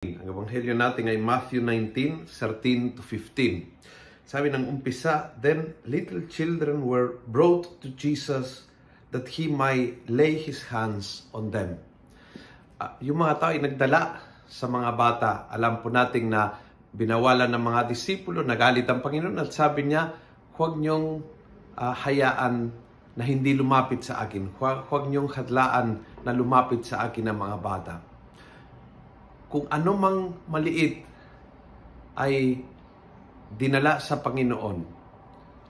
Ang ebanghelyo natin ay Matthew 19:13-15. Sabi ng umpisa, "Then little children were brought to Jesus that He might lay His hands on them." Yung mga tao ay nagdala sa mga bata. Alam po natin na binawalan ng mga disipulo, nagalit ang Panginoon at sabi niya, huwag niyong hayaan na hindi lumapit sa akin. Huwag niyong hadlaan na lumapit sa akin ang mga bata. Kung ano mang maliit ay dinala sa Panginoon,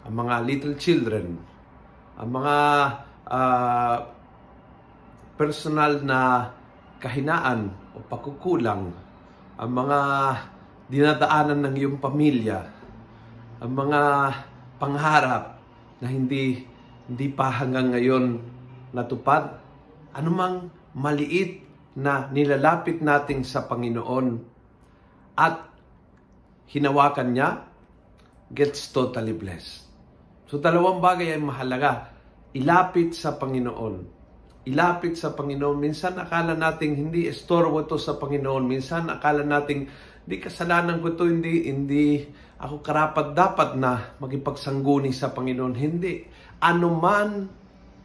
ang mga little children, ang mga personal na kahinaan o pagkukulang, ang mga dinadaanan ng iyong pamilya, ang mga pangarap na hindi pa hanggang ngayon natupad, anumang maliit na nilalapit natin sa Panginoon at hinawakan niya, gets totally blessed. So dalawang bagay ay mahalaga. Ilapit sa Panginoon. Ilapit sa Panginoon. Minsan akala natin hindi estorbo ito sa Panginoon. Minsan akala natin hindi kasalanan ko ito, hindi ako karapat dapat na magipagsangguni sa Panginoon. Hindi. Anuman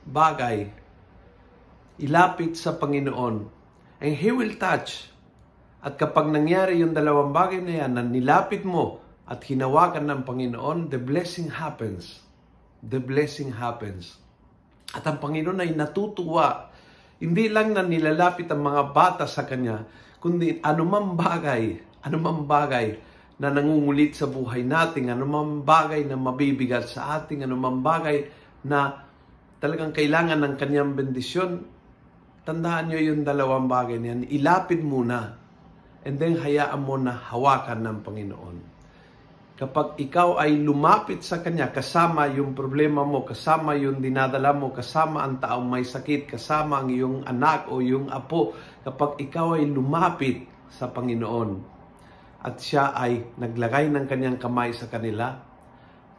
bagay, ilapit sa Panginoon. And He will touch. At kapag nangyari yung dalawang bagay na yan, na nilapit mo at hinawakan ng Panginoon, the blessing happens. The blessing happens. At ang Panginoon ay natutuwa. Hindi lang na nilalapit ang mga bata sa Kanya, kundi anumang bagay na nangungulit sa buhay natin, anumang bagay na mabibigat sa ating, anumang bagay na talagang kailangan ng Kanyang bendisyon, tandaan nyo yung dalawang bagay na yan. Ilapit muna and then hayaan mo na hawakan ng Panginoon. Kapag ikaw ay lumapit sa Kanya, kasama yung problema mo, kasama yung dinadala mo, kasama ang taong may sakit, kasama ang iyong anak o yung apo, kapag ikaw ay lumapit sa Panginoon at siya ay naglagay ng Kanyang kamay sa kanila,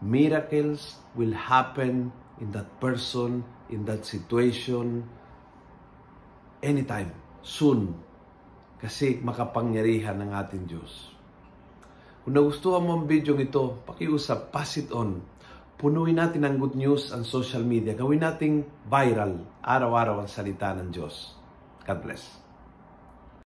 miracles will happen in that person, in that situation, anytime, soon, kasi makapangyarihan ng ating Diyos. Kung nagustuhan mo ang video ito, pakiusap, pass it on. Punuin natin ang good news ang social media. Gawin nating viral, araw-araw ang salita ng Diyos. God bless.